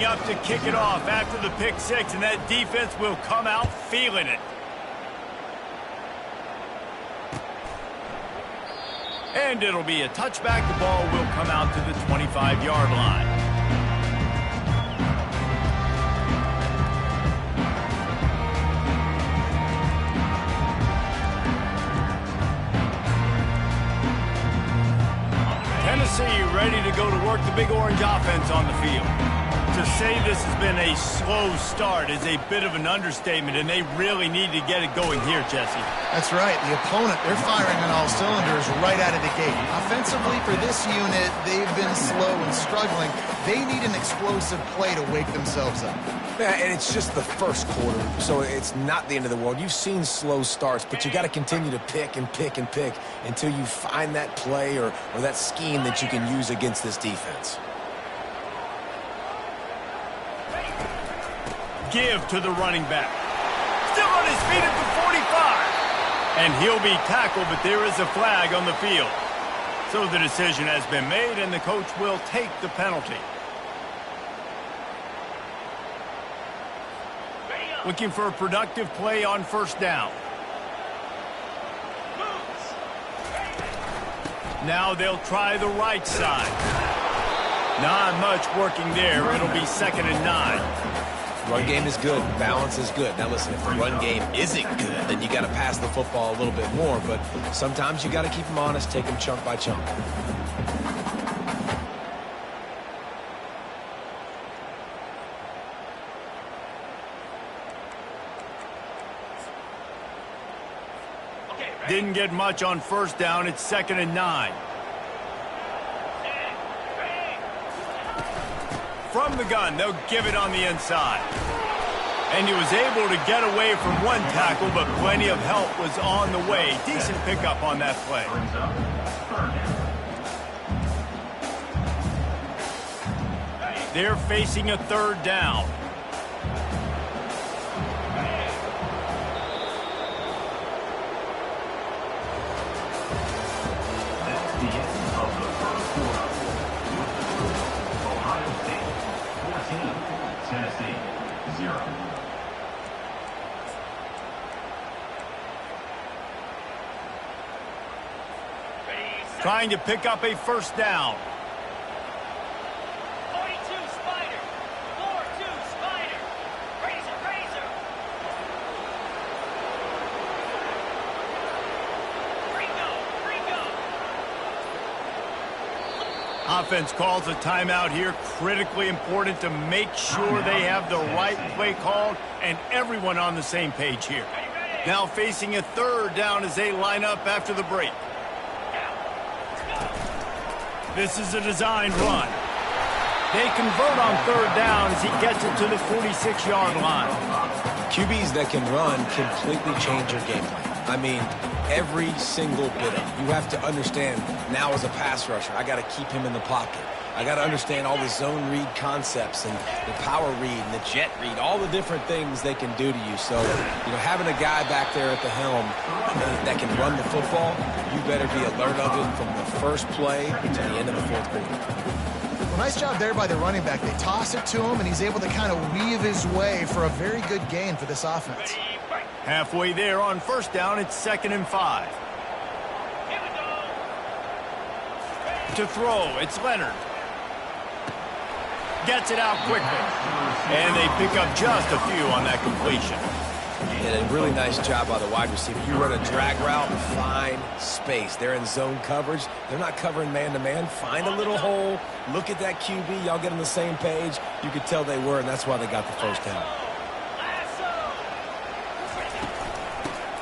Up to kick it off after the pick six, and that defense will come out feeling it. And it'll be a touchback. The ball will come out to the 25-yard line. Tennessee ready to go to work the Big Orange offense on the field. To say this has been a slow start is a bit of an understatement, and they really need to get it going here, Jesse. That's right. The opponent, they're firing on all cylinders right out of the gate. Offensively, for this unit, they've been slow and struggling. They need an explosive play to wake themselves up. Yeah, and it's just the first quarter, so it's not the end of the world. You've seen slow starts, but you got to continue to pick and pick and pick until you find that play or that scheme that you can use against this defense. Give to the running back. Still on his feet at the 45. And he'll be tackled, but there is a flag on the field. So the decision has been made, and the coach will take the penalty. Looking for a productive play on first down. Now they'll try the right side. Not much working there. It'll be 2nd and 9. Run game is good. Balance is good. Now listen, if the run game isn't good, then you got to pass the football a little bit more. But sometimes you got to keep them honest, take them chunk by chunk. Didn't get much on first down. It's 2nd and 9. From the gun, they'll give it on the inside. And he was able to get away from one tackle, but plenty of help was on the way. Decent pickup on that play. They're facing a 3rd down. Trying to pick up a first down. 42 Spider. 4-2 Spider. Razor. Ringo. Offense calls a timeout here. Critically important to make sure they have the right play called and everyone on the same page here. Now facing a 3rd down as they line up after the break. This is a designed run. They convert on 3rd down as he gets it to the 46-yard line. QBs that can run completely change your game plan. I mean, every single bit of it. You have to understand now as a pass rusher, I got to keep him in the pocket. I got to understand all the zone read concepts and the power read and the jet read, all the different things they can do to you. So, having a guy back there at the helm that can run the football, you better be alert of it from the first play to the end of the 4th quarter. Well, nice job there by the running back. They toss it to him, and he's able to kind of weave his way for a very good gain for this offense. Halfway there on first down, it's 2nd and 5. To throw, it's Leonard. Gets it out quickly. And they pick up just a few on that completion. And a really nice job by the wide receiver. You run a drag route, find space. They're in zone coverage. They're not covering man-to-man. Find a little hole. Look at that QB. Y'all get on the same page. You could tell they were, and that's why they got the first down.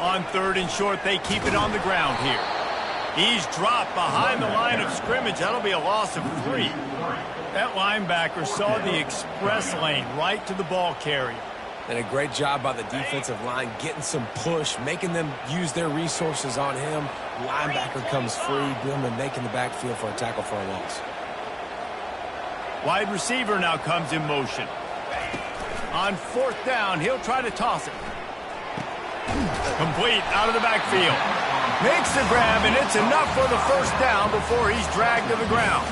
On 3rd and short, they keep it on the ground here. He's dropped behind the line of scrimmage. That'll be a loss of 3. That linebacker saw the express lane right to the ball carrier. And a great job by the defensive line getting some push, making them use their resources on him. Linebacker comes free, boom, and making the backfield for a tackle for a loss. Wide receiver now comes in motion. On 4th down, he'll try to toss it. Complete out of the backfield. Makes the grab, and it's enough for the first down before he's dragged to the ground.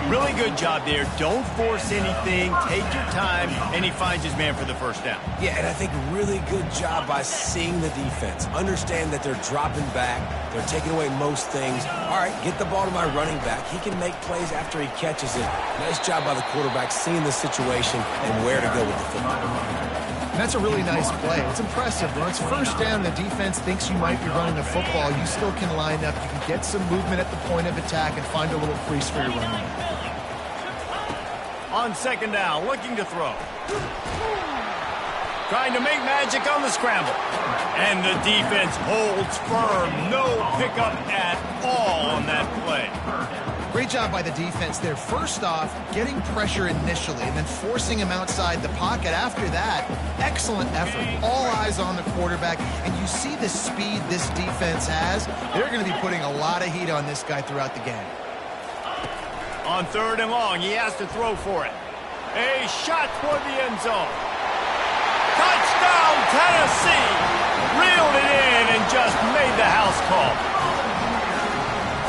Really good job there. Don't force anything. Take your time, and he finds his man for the first down. Yeah, and I think really good job by seeing the defense. Understand that they're dropping back. They're taking away most things. All right, get the ball to my running back. He can make plays after he catches it. Nice job by the quarterback seeing the situation and where to go with the football. And that's a really nice play. It's impressive. When it's first down, the defense thinks you might be running the football. You still can line up. You can get some movement at the point of attack and find a little crease for your running back. On second down, looking to throw. Trying to make magic on the scramble. And the defense holds firm. No pickup at all on that play. Great job by the defense there. First off, getting pressure initially and then forcing him outside the pocket. After that, excellent effort. All eyes on the quarterback. And you see the speed this defense has. They're going to be putting a lot of heat on this guy throughout the game. On third and long, he has to throw for it. A shot toward the end zone. Touchdown, Tennessee! Reeled it in and just made the house call.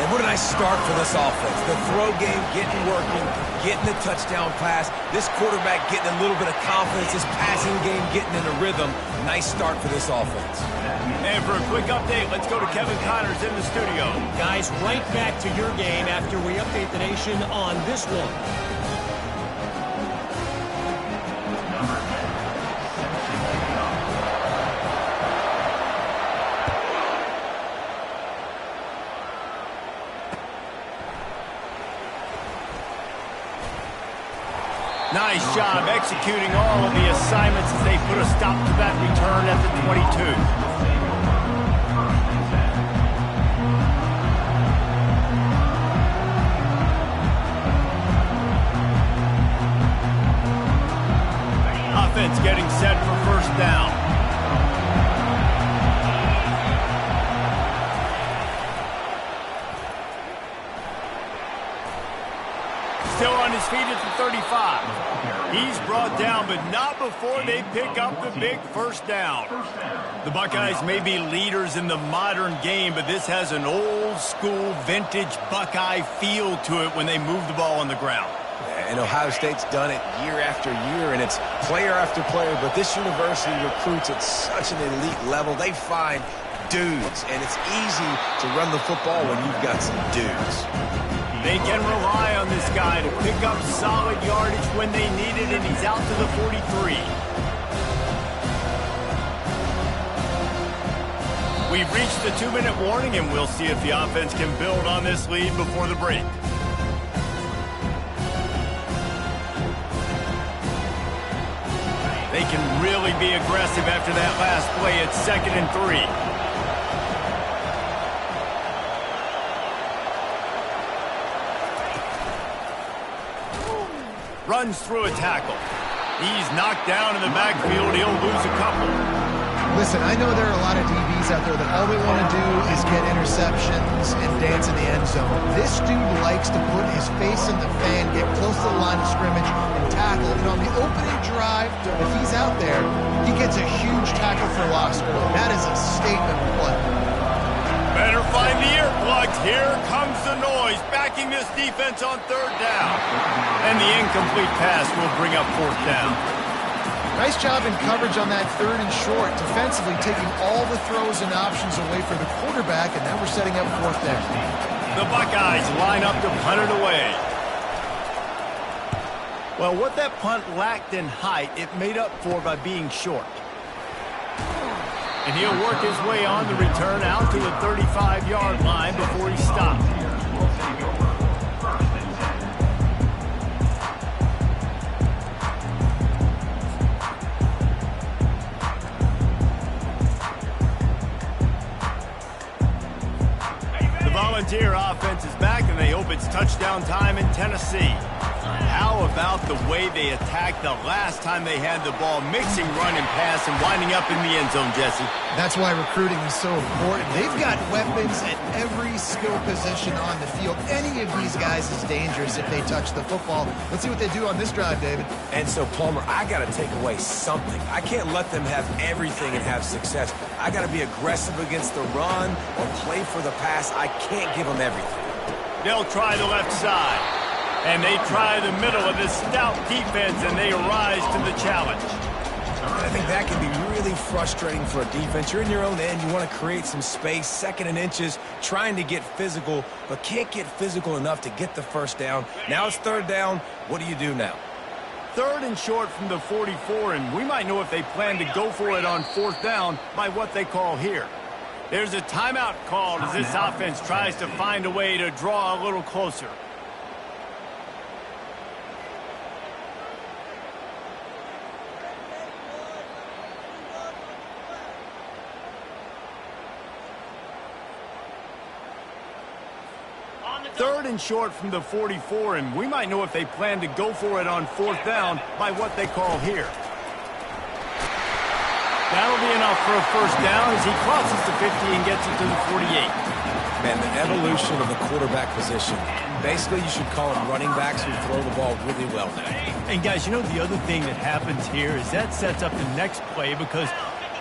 And what a nice start for this offense. The throw game getting working, getting the touchdown pass. This quarterback getting a little bit of confidence. This passing game getting in a rhythm. Nice start for this offense. And for a quick update, let's go to Kevin Connors in the studio. Guys, right back to your game after we update the nation on this one. Nice job executing all of the assignments as they put a stop to that return at the 22. Offense getting set for first down. Still on his feet at the 35. He's brought down, but not before they pick up the big first down. The Buckeyes may be leaders in the modern game, but this has an old-school, vintage Buckeye feel to it when they move the ball on the ground. And Ohio State's done it year after year, and it's player after player, but this university recruits at such an elite level. They find dudes, and it's easy to run the football when you've got some dudes. They can rely on this guy to pick up solid yardage when they need it, and he's out to the 43. We've reached the 2-minute warning, and we'll see if the offense can build on this lead before the break. They can really be aggressive after that last play. It's 2nd and 3. Runs through a tackle. He's knocked down in the backfield. He'll lose a couple. Listen, I know there are a lot of DBs out there that all they want to do is get interceptions and dance in the end zone. This dude likes to put his face in the fan, get close to the line of scrimmage, and tackle. And on the opening drive, if he's out there, he gets a huge tackle for loss early. That is a statement play. Better find the earplugs. Here comes the noise, backing this defense on third down. And the incomplete pass will bring up fourth down. Nice job in coverage on that 3rd and short, defensively taking all the throws and options away for the quarterback, and now we're setting up fourth down. The Buckeyes line up to punt it away. Well, what that punt lacked in height, it made up for by being short. And he'll work his way on the return out to the 35-yard line before he stopped. The Volunteer offense is back, and they hope it's touchdown time in Tennessee. How about the way they attacked the last time they had the ball, mixing run and pass and winding up in the end zone, Jesse? That's why recruiting is so important. They've got weapons at every skill position on the field. Any of these guys is dangerous if they touch the football. Let's see what they do on this drive, David. And so, Palmer, I got to take away something. I can't let them have everything and have success. I got to be aggressive against the run or play for the pass. I can't give them everything. They'll try the left side. And they try the middle of this stout defense, and they rise to the challenge. I think that can be really frustrating for a defense. You're in your own end. You want to create some space, 2nd and inches, trying to get physical, but can't get physical enough to get the first down. Now it's 3rd down. What do you do now? 3rd and short from the 44, and we might know if they plan to go for it on 4th down by what they call here. There's a timeout called as this offense tries to find a way to draw a little closer. Third and short from the 44, and we might know if they plan to go for it on 4th down by what they call here. That'll be enough for a first down as he crosses the 50 and gets it to the 48. Man, the evolution of the quarterback position. Basically, you should call them running backs who throw the ball really well now. And guys, you know the other thing that happens here is that sets up the next play because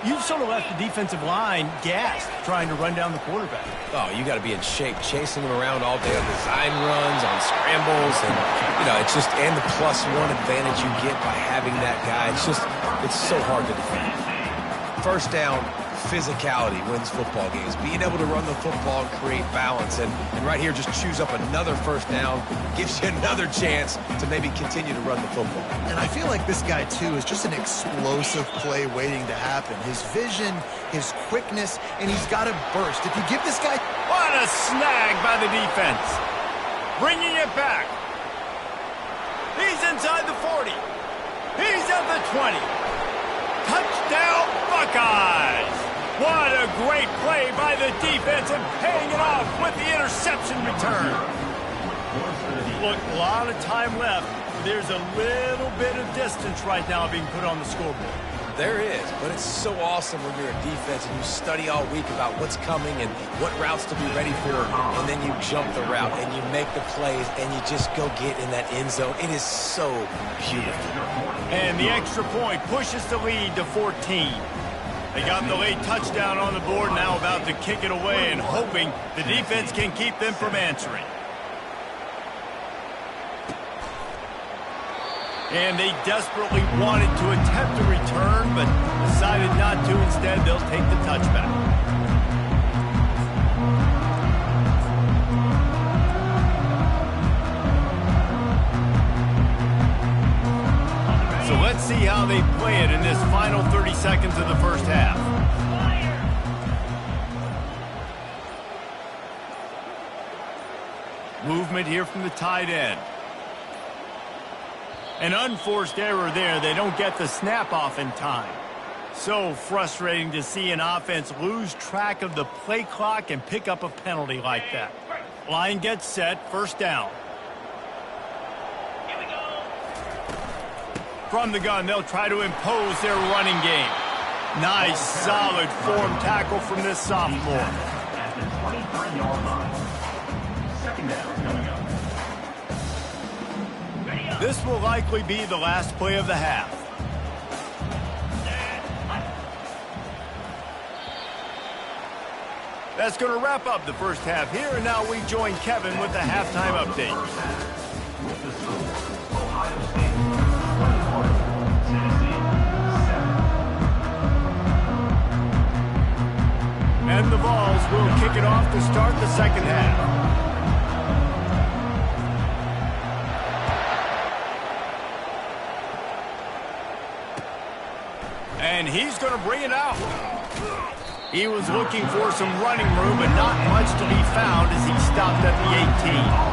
you've sort of left the defensive line gassed trying to run down the quarterback. Oh, you got to be in shape, chasing him around all day on design runs, on scrambles, and, you know, it's just, and the +1 advantage you get by having that guy. It's so hard to defend. First down, physicality wins football games. Being able to run the football and create balance, and right here, just choose up another first down, gives you another chance to maybe continue to run the football. And I feel like this guy, too, is just an explosive play waiting to happen. His vision, his quickness, and he's got to burst. If you give this guy... What a snag by the defense. Bringing it back. He's inside the 40. He's at the 20. Touchdown, Buckeyes! What a great play by the defense and paying it off with the interception return. Look, a lot of time left. There's a little bit of distance right now being put on the scoreboard. There is, but it's so awesome when you're a defense and you study all week about what's coming and what routes to be ready for, and then you jump the route and you make the plays and you just go get in that end zone. It is so beautiful. And the extra point pushes the lead to 14. They got the late touchdown on the board, now about to kick it away and hoping the defense can keep them from answering. And they desperately wanted to attempt a return, but decided not to. Instead, they'll take the touchback. So let's see how they play it in this final 30 seconds of the first half. Movement here from the tight end. An unforced error there. They don't get the snap off in time. So frustrating to see an offense lose track of the play clock and pick up a penalty like that. Line gets set, first down. Here we go. From the gun, they'll try to impose their running game. Nice, solid form tackle from this sophomore. At the 23-yard line. Second down coming up. This will likely be the last play of the half. That's going to wrap up the first half here, and now we join Kevin with the halftime update. With the score, Ohio State 24, Tennessee 7. And the Vols will kick it off to start the second half. And he's going to bring it out. He was looking for some running room, but not much to be found as he stopped at the 18.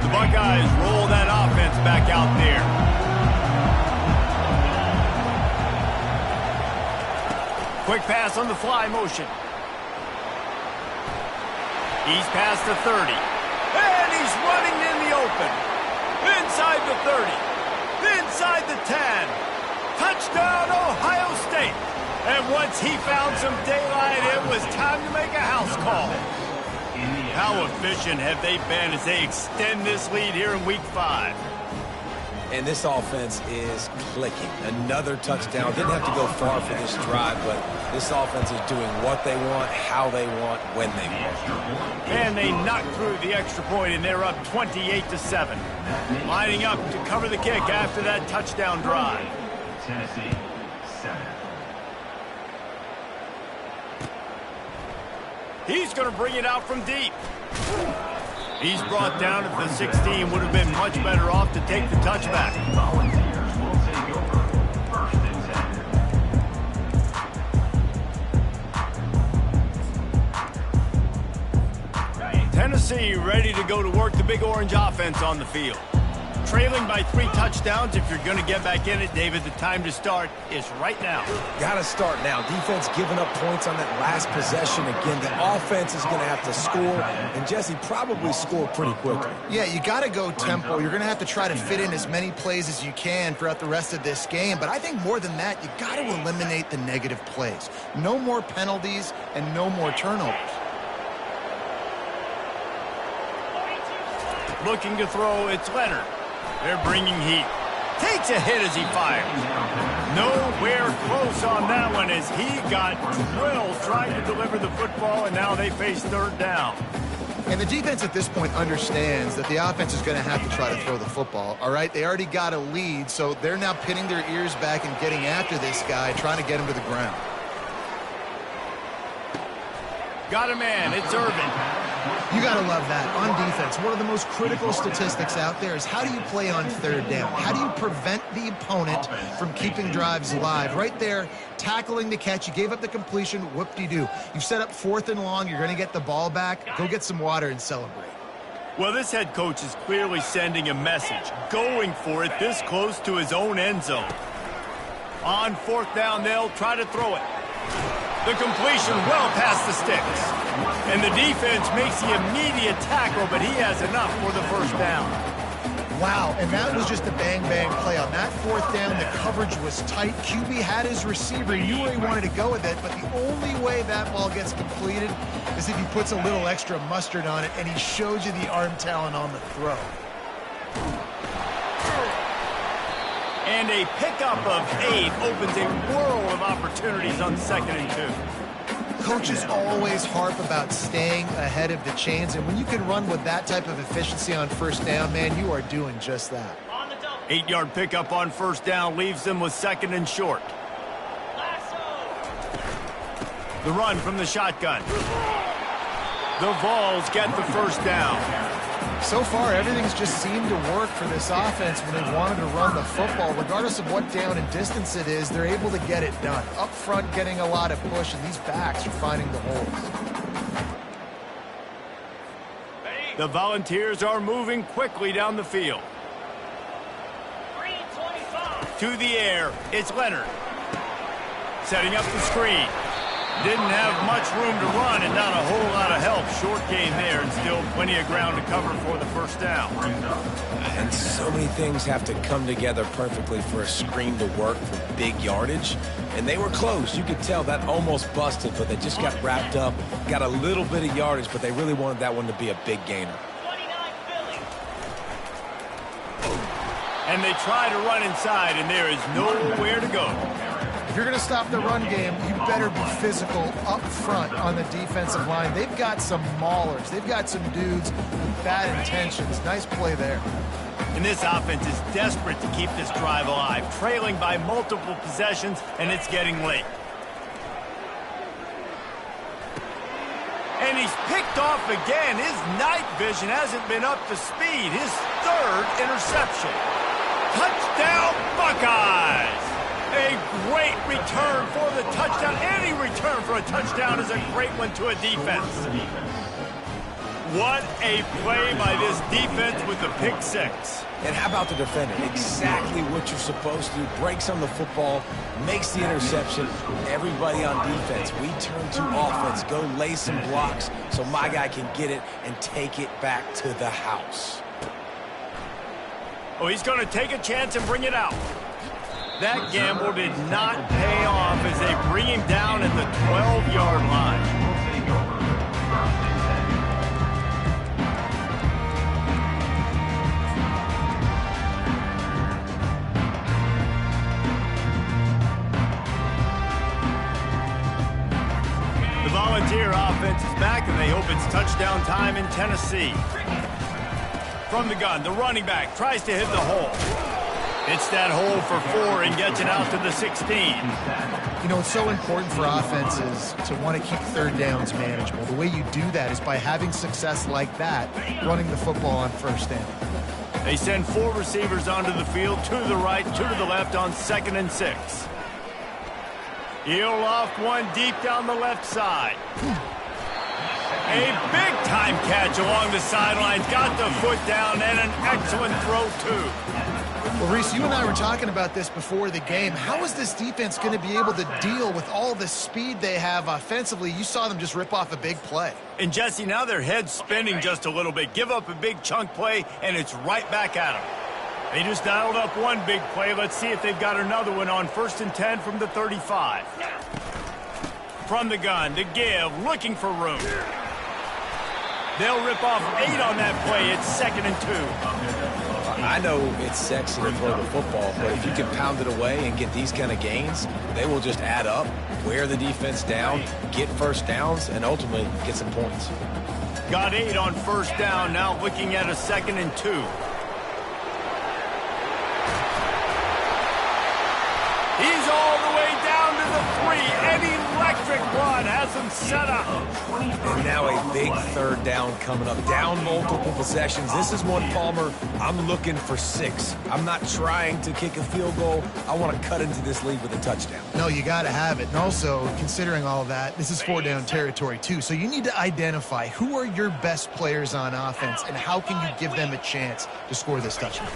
The Buckeyes roll that Quick pass on the fly motion. He's past the 30. And he's running in the open. Inside the 30. Inside the 10. Touchdown, Ohio State. And once he found some daylight, it was time to make a house call. How efficient have they been as they extend this lead here in Week 5? And this offense is clicking. Another touchdown. Didn't have to go far for this drive, but this offense is doing what they want, how they want, when they want. And they knocked through the extra point, and they're up 28-7. Lining up to cover the kick after that touchdown drive. Tennessee, 7. He's going to bring it out from deep. He's brought down at the 16. Would have been much better off to take the touchback. Volunteers will take over. 1st and 10. Tennessee ready to go to work the Big Orange offense on the field. Trailing by 3 touchdowns. If you're going to get back in it, David, the time to start is right now. Got to start now. Defense giving up points on that last possession. Again, the offense is going to have to score, and Jesse probably score pretty quickly. Yeah, you got to go tempo. You're going to have to try to fit in as many plays as you can throughout the rest of this game. But I think more than that, you got to eliminate the negative plays. No more penalties and no more turnovers. Looking to throw, it's Leonard. They're bringing heat. Takes a hit as he fires. Nowhere close on that one as he got drilled trying to deliver the football, and now they face 3rd down. And the defense at this point understands that the offense is going to have to try to throw the football, all right? They already got a lead, so they're now pinning their ears back and getting after this guy, trying to get him to the ground. Got a man. It's Irvin. You got to love that. On defense, one of the most critical statistics out there is how do you play on 3rd down? How do you prevent the opponent from keeping drives alive? Right there, tackling the catch. You gave up the completion. Whoop-de-doo. You've set up 4th and long. You're going to get the ball back. Go get some water and celebrate. Well, this head coach is clearly sending a message, going for it this close to his own end zone. On 4th down, they'll try to throw it. The completion well past the sticks. And the defense makes the immediate tackle, but he has enough for the 1st down. Wow, and that was just a bang-bang play. On that 4th down, the coverage was tight. QB had his receiver. He knew where he wanted to go with it, but the only way that ball gets completed is if he puts a little extra mustard on it, and he shows you the arm talent on the throw. And a pickup of 8 opens a world of opportunities on 2nd and 2. Coaches always harp about staying ahead of the chains, and when you can run with that type of efficiency on 1st down, man, you are doing just that. 8-yard pickup on 1st down leaves them with 2nd and short. The run from the shotgun. The Vols get the 1st down. So far, everything's just seemed to work for this offense when they wanted to run the football. Regardless of what down and distance it is, they're able to get it done. Up front, getting a lot of push, and these backs are finding the holes. The Volunteers are moving quickly down the field. To the air, it's Leonard. Setting up the screen. Didn't have much room to run and not a whole lot of help. Short gain there and still plenty of ground to cover for the 1st down. And so many things have to come together perfectly for a screen to work for big yardage. And they were close. You could tell that almost busted, but they just got wrapped up, got a little bit of yardage, but they really wanted that one to be a big gainer. And they try to run inside, and there is nowhere to go. If you're going to stop the run game, you better be physical up front on the defensive line. They've got some maulers. They've got some dudes with bad intentions. Nice play there. And this offense is desperate to keep this drive alive, trailing by multiple possessions, and it's getting late. And he's picked off again. His night vision hasn't been up to speed. His 3rd interception. Touchdown, Buckeyes! A great return for the touchdown. Any return for a touchdown is a great one to a defense. What a play by this defense with the pick 6. And how about the defender? Exactly what you're supposed to do. Breaks on the football, makes the interception. Everybody on defense, we turn to offense. Go lay some blocks so my guy can get it and take it back to the house. Oh, he's going to take a chance and bring it out. That gamble did not pay off as they bring him down at the 12-yard line. The Volunteer offense is back, and they hope it's touchdown time in Tennessee. From the gun, the running back tries to hit the hole. It's that hole for 4 and gets it out to the 16. You know, it's so important for offenses to want to keep third downs manageable. The way you do that is by having success like that, running the football on first down. They send 4 receivers onto the field, 2 to the right, 2 to the left on 2nd and 6. He'll loft one deep down the left side. A big-time catch along the sidelines. Got the foot down and an excellent throw, too. Well, Reese, you and I were talking about this before the game. How is this defense going to be able to deal with all the speed they have offensively? You saw them just rip off a big play. And, Jesse, now their head's spinning just a little bit. Give up a big chunk play, and it's right back at them. They just dialed up one big play. Let's see if they've got another one on 1st and 10 from the 35. From the gun, the give, looking for room. They'll rip off 8 on that play. It's 2nd and 2. I know it's sexy to throw the football, but if you can pound it away and get these kind of gains, they will just add up, wear the defense down, get first downs, and ultimately get some points. Got 8 on 1st down, now looking at a 2nd and 2. He's all the way down to the 3. An electric run has him set up. And now a big 3rd down coming up. Down multiple possessions. This is one, Palmer, I'm looking for 6. I'm not trying to kick a field goal. I want to cut into this lead with a touchdown. No, you got to have it. And also, considering all of that, this is 4-down territory, too. So you need to identify who are your best players on offense and how can you give them a chance to score this touchdown.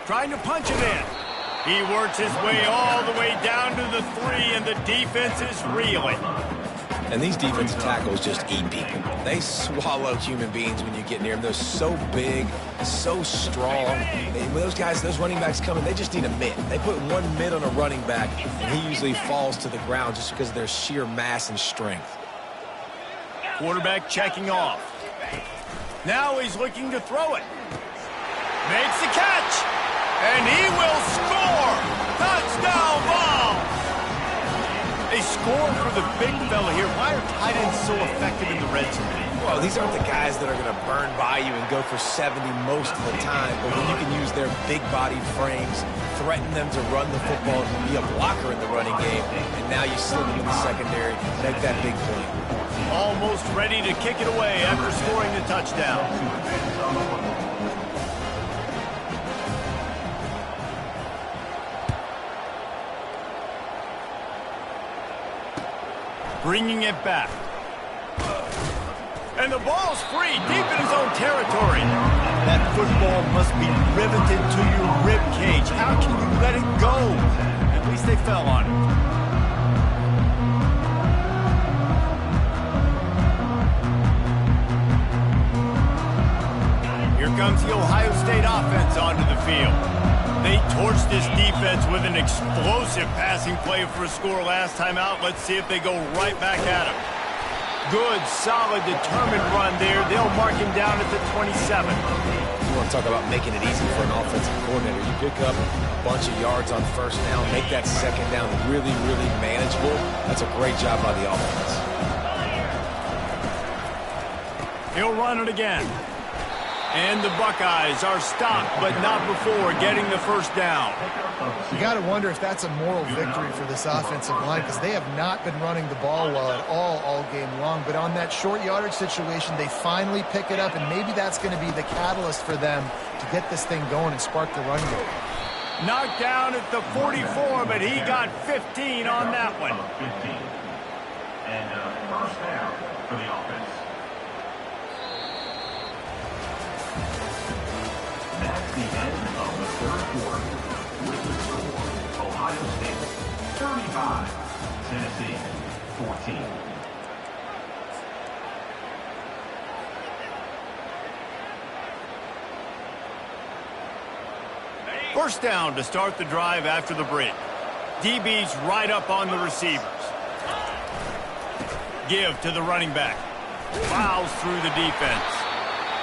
Trying to punch it in. He works his way all the way down to the 3, and the defense is reeling. And these defensive tackles just eat people. They swallow human beings when you get near them. They're so big, so strong. When those guys, those running backs come in, they just need a mid. They put one mid on a running back, and he usually falls to the ground just because of their sheer mass and strength. Quarterback checking off. Now he's looking to throw it. Makes the catch. And he will score! Touchdown ball! They score for the big fella here. Why are tight ends so effective in the red zone? Well, these aren't the guys that are going to burn by you and go for 70 most of the time, but when you can use their big-bodied frames, threaten them to run the football, be a blocker in the running game, and now you slip them in the secondary, make that big play. Almost ready to kick it away after scoring the touchdown. Bringing it back. And the ball's free, deep in his own territory. That football must be riveted to your rib cage. How can you let it go? At least they fell on it. Here comes the Ohio State offense onto the field. They torched this defense with an explosive passing play for a score last time out. Let's see if they go right back at him. Good, solid, determined run there. They'll mark him down at the 27. You want to talk about making it easy for an offensive coordinator. You pick up a bunch of yards on 1st down, make that 2nd down really, really manageable. That's a great job by the offense. He'll run it again. And the Buckeyes are stopped, but not before getting the 1st down. You got to wonder if that's a moral victory for this offensive line because they have not been running the ball well at all game long. But on that short yardage situation, they finally pick it up, and maybe that's going to be the catalyst for them to get this thing going and spark the run game. Knocked down at the 44, but he got 15 on that one. 15. And 1st down for the offense. Next the end of the third quarter. With the score, Ohio State 35, Tennessee 14. First down to start the drive after the break. DB's right up on the receivers. Give to the running back. Plows through the defense.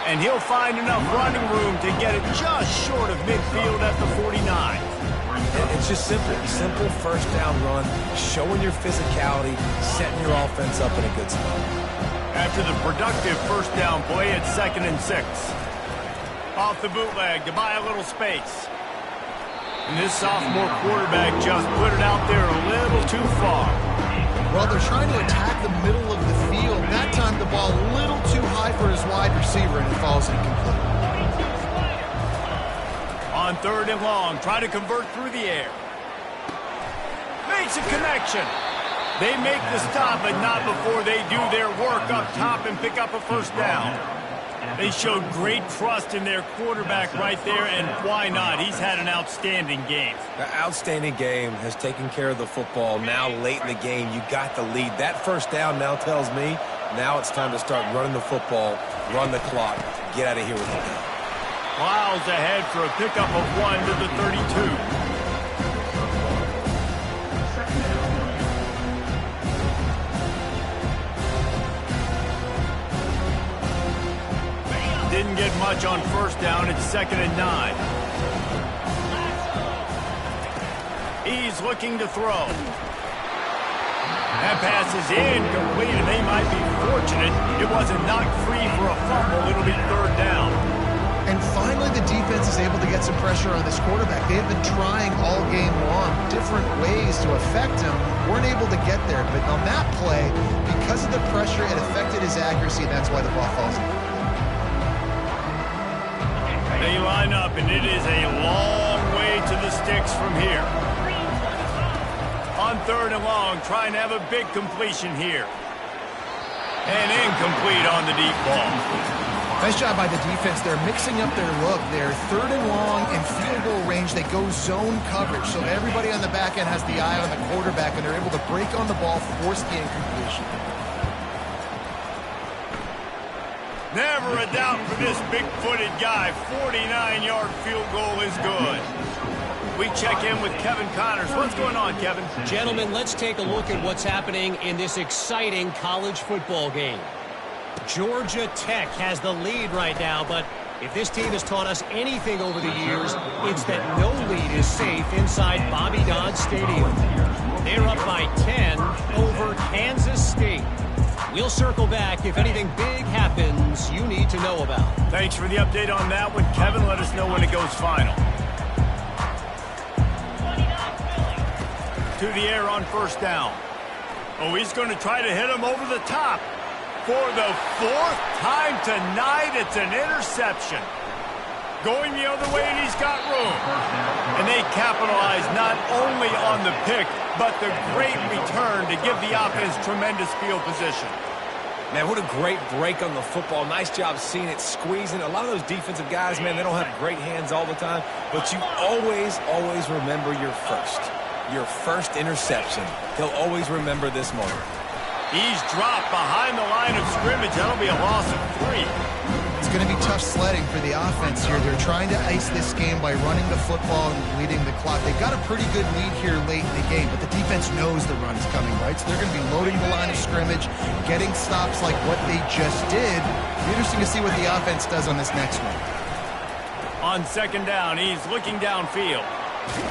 And he'll find enough running room to get it just short of midfield at the 49. It's just simple. Simple first down run, showing your physicality, setting your offense up in a good spot. After the productive first down play at 2nd and 6. Off the bootleg to buy a little space. And this sophomore quarterback just put it out there a little too far. Well, they're trying to attack the middle of the field. That time the ball a little too high for his wide receiver, and it falls incomplete. On 3rd and long, try to convert through the air. Makes a connection. They make the stop, but not before they do their work up top and pick up a first down. They showed great trust in their quarterback right there, and why not? He's had an outstanding game. The outstanding game has taken care of the football. Now late in the game, you got the lead. That first down now tells me now it's time to start running the football, run the clock, get out of here with the game. Plows ahead for a pickup of 1 to the 32. Didn't get much on first down. It's 2nd and 9. He's looking to throw. That pass is incomplete, and they might be fortunate it wasn't knocked free for a fumble. It'll be 3rd down. And finally, the defense is able to get some pressure on this quarterback. They have been trying all game long different ways to affect him. Weren't able to get there, but on that play, because of the pressure, it affected his accuracy, and that's why the ball falls in. They line up, and it is a long way to the sticks from here. On 3rd and long, trying to have a big completion here. And incomplete on the deep ball. Nice job by the defense. They're mixing up their look. They're 3rd and long in field goal range. They go zone coverage, so everybody on the back end has the eye on the quarterback, and they're able to break on the ball, force the incompletion. Never a doubt for this big-footed guy. 49-yard field goal is good. We check in with Kevin Connors. What's going on, Kevin? Gentlemen, let's take a look at what's happening in this exciting college football game. Georgia Tech has the lead right now, but if this team has taught us anything over the years, it's that no lead is safe inside Bobby Dodd Stadium. They're up by 10 over Kansas State. We'll circle back if anything big happens you need to know about. Thanks for the update on that one, Kevin. Let us know when it goes final. To the air on first down. Oh, he's going to try to hit him over the top. For the 4th time tonight, it's an interception. Going the other way, and he's got room. And they capitalize not only on the pick, but the great return to give the offense tremendous field position. Man, what a great break on the football. Nice job seeing it, squeezing. A lot of those defensive guys, man, they don't have great hands all the time, but you always remember your first interception. He'll always remember this moment. He's dropped behind the line of scrimmage. That'll be a loss of 3. It's going to be tough sledding for the offense here. They're trying to ice this game by running the football and bleeding the clock. They've got a pretty good lead here late in the game, but the defense knows the run's coming, right? So they're going to be loading the line of scrimmage, getting stops like what they just did. It'll be interesting to see what the offense does on this next one. On 2nd down, he's looking downfield.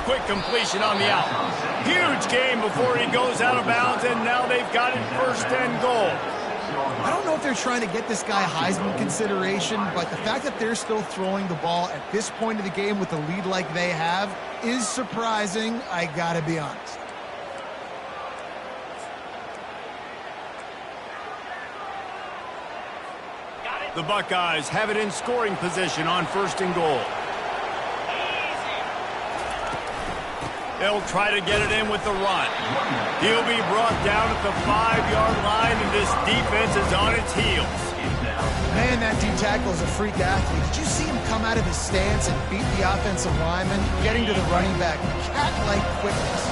Quick completion on the out. Huge game before he goes out of bounds, and now they've got it 1st and goal. I don't know if they're trying to get this guy Heisman consideration, but the fact that they're still throwing the ball at this point of the game with a lead like they have is surprising, I gotta be honest. The Buckeyes have it in scoring position on 1st and goal. They'll try to get it in with the run. He'll be brought down at the 5-yard line, and this defense is on its heels. Man, that D tackle is a freak athlete. Did you see him come out of his stance and beat the offensive lineman, getting to the running back? Cat-like quickness.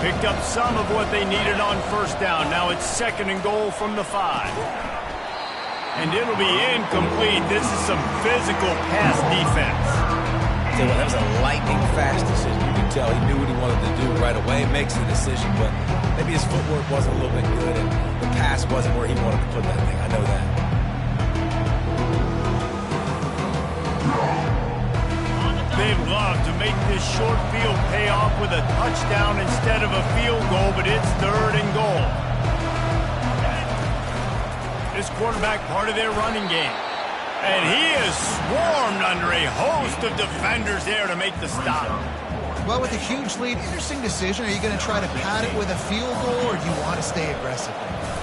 Picked up some of what they needed on first down. Now it's 2nd and goal from the 5. And it'll be incomplete. This is some physical pass defense. Tell you what, that was a lightning-fast decision. You can tell he knew what he wanted to do right away. Makes the decision, but maybe his footwork wasn't a little bit good, and the pass wasn't where he wanted to put that thing. I know that. They'd love to make this short field pay off with a touchdown instead of a field goal, but it's 3rd and goal. This quarterback part of their running game. And he is swarmed under a host of defenders there to make the stop. Well, with a huge lead, interesting decision. Are you going to try to pad it with a field goal, or do you want to stay aggressive?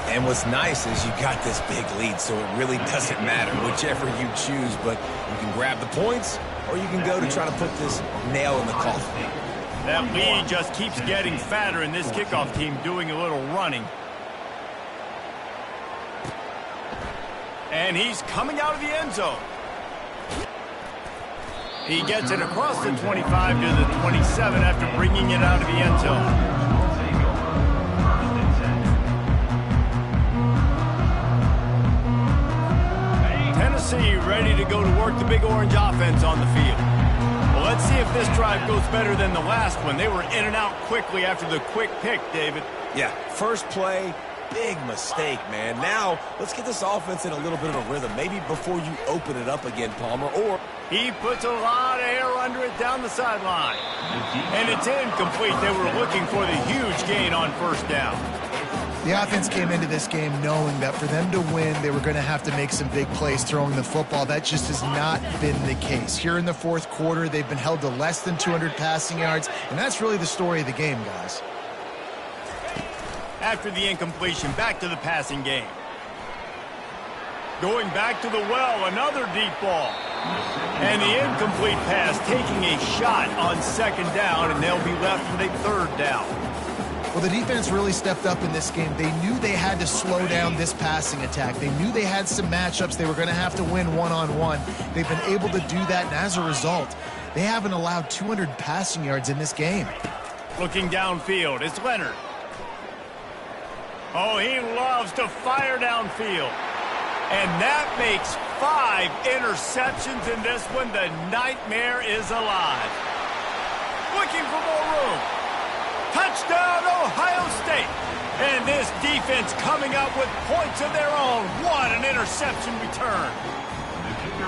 And what's nice is you got this big lead, so it really doesn't matter whichever you choose, but you can grab the points, or you can go to try to put this nail in the coffin. That lead just keeps getting fatter, and this kickoff team doing a little running. And he's coming out of the end zone. He gets it across the 25 to the 27 after bringing it out of the end zone. Tennessee ready to go to work the Big Orange offense on the field. Well, let's see if this drive goes better than the last one. They were in and out quickly after the quick pick, David. Yeah, first play, big mistake, man. Now, let's get this offense in a little bit of a rhythm. Maybe before you open it up again, Palmer, or... He puts a lot of air under it down the sideline. And it's incomplete. They were looking for the huge gain on first down. The offense came into this game knowing that for them to win, they were going to have to make some big plays throwing the football. That just has not been the case. Here in the fourth quarter, they've been held to less than 200 passing yards, and that's really the story of the game, guys. After the incompletion, back to the passing game. Going back to the well, another deep ball. And the incomplete pass taking a shot on 2nd down, and they'll be left with a 3rd down. Well, the defense really stepped up in this game. They knew they had to slow down this passing attack. They knew they had some matchups they were going to have to win one-on-one. They've been able to do that, and as a result, they haven't allowed 200 passing yards in this game. Looking downfield, it's Leonard. Oh, he loves to fire downfield. And that makes 5 interceptions in this one. The nightmare is alive. Looking for more room. Touchdown, Ohio State. And this defense coming up with points of their own. What an interception return.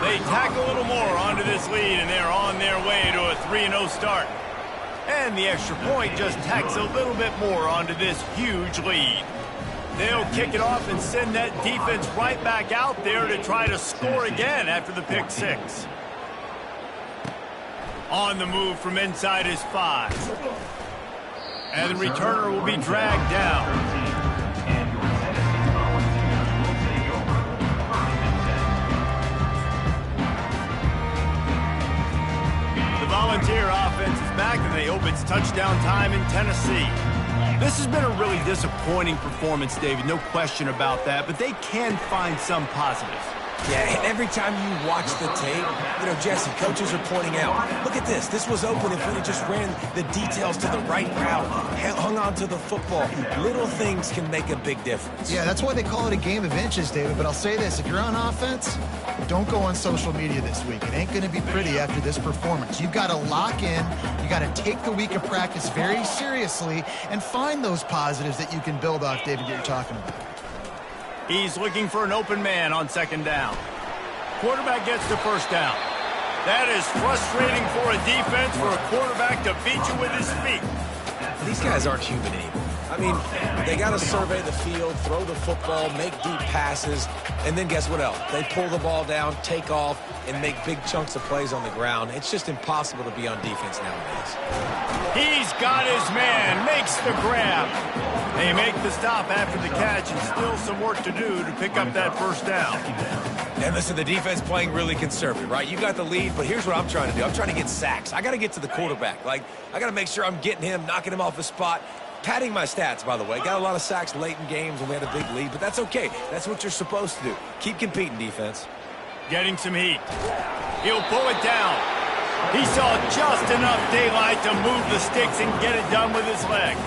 They tack a little more onto this lead, and they're on their way to a 3-0 start. And the extra point just tacks a little bit more onto this huge lead. They'll kick it off and send that defense right back out there to try to score again after the pick 6. On the move from inside his 5. And the returner will be dragged down. The Volunteer offense is back, and they hope it's touchdown time in Tennessee. This has been a really disappointing performance, David, no question about that, but they can find some positives. Yeah, and every time you watch the tape, you know, Jesse, coaches are pointing out, look at this. This was open if we had just ran the details to the right route, hung on to the football. Little things can make a big difference. Yeah, that's why they call it a game of inches, David. But I'll say this, if you're on offense, don't go on social media this week. It ain't going to be pretty after this performance. You've got to lock in. You got to take the week of practice very seriously and find those positives that you can build off, David, that you're talking about. He's looking for an open man on 2nd down. Quarterback gets the first down. That is frustrating for a defense, for a quarterback to beat you with his feet. These guys aren't human anymore. I mean, they got to survey the field, throw the football, make deep passes, and then guess what else? They pull the ball down, take off, and make big chunks of plays on the ground. It's just impossible to be on defense nowadays. He's got his man, makes the grab. They make the stop after the catch, and still some work to do to pick up that first down. And listen, the defense playing really conservative, right? You got the lead, but here's what I'm trying to do. I'm trying to get sacks. I got to get to the quarterback. Like, I got to make sure I'm getting him, knocking him off his spot. Padding my stats, by the way. Got a lot of sacks late in games when we had a big lead, but that's okay. That's what you're supposed to do. Keep competing, defense. Getting some heat. He'll pull it down. He saw just enough daylight to move the sticks and get it done with his legs.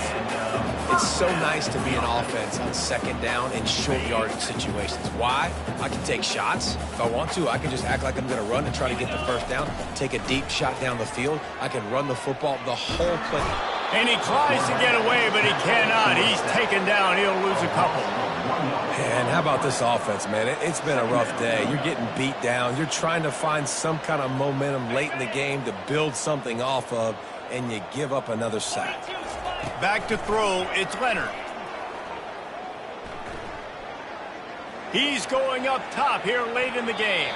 It's so nice to be an offense on second down in short yardage situations. Why? I can take shots. If I want to, I can just act like I'm going to run and try to get the first down, take a deep shot down the field. I can run the football the whole play. And he tries to get away, but he cannot. He's taken down. He'll lose a couple. And how about this offense, man? It's been a rough day. You're getting beat down. You're trying to find some kind of momentum late in the game to build something off of, and you give up another sack. Back to throw, it's Leonard. He's going up top here late in the game.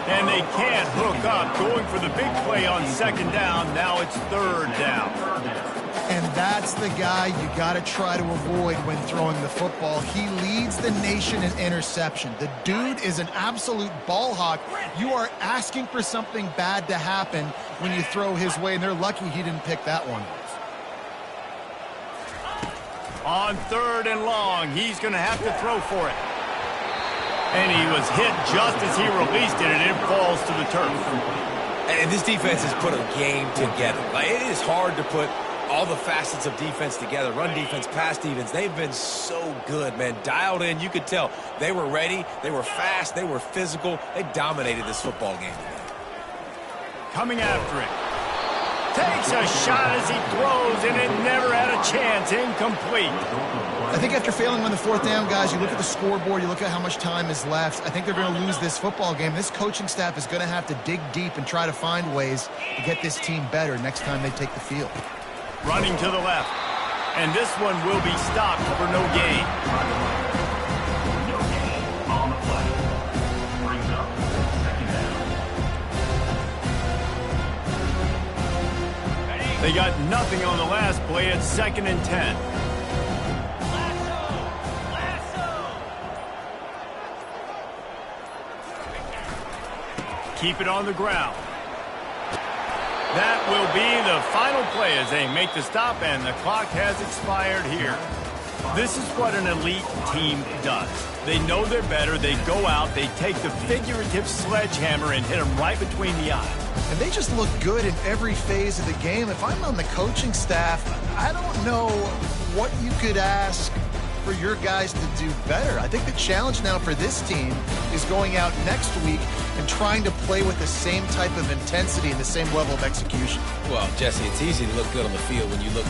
And they can't hook up. Going for the big play on second down. Now it's third down. And that's the guy you got to try to avoid when throwing the football. He leads the nation in interception. The dude is an absolute ball hawk. You are asking for something bad to happen when you throw his way, and they're lucky he didn't pick that one. On third and long, he's going to have to throw for it. And he was hit just as he released it, and it falls to the turf. And this defense has put a game together. Like, it is hard to put all the facets of defense together. Run defense, pass defense. They've been so good, man. Dialed in. You could tell they were ready. They were fast. They were physical. They dominated this football game today. Coming after it. Takes a shot as he throws, and it never had a chance. Incomplete. I think after failing on the fourth down, guys, you look at the scoreboard, you look at how much time is left. I think they're going to lose this football game. This coaching staff is going to have to dig deep and try to find ways to get this team better next time they take the field. Running to the left. And this one will be stopped for no gain. No gain on the play. Brings up second down. They got nothing on the last play. It's 2nd and 10. Keep it on the ground. That will be the final play as they make the stop, and the clock has expired here. This is what an elite team does. They know they're better. They go out. They take the figurative sledgehammer and hit them right between the eyes. And they just look good in every phase of the game. If I'm on the coaching staff, I don't know what you could ask for your guys to do better. I think the challenge now for this team is going out next week and trying to play with the same type of intensity and the same level of execution. Well, Jesse, it's easy to look good on the field when you look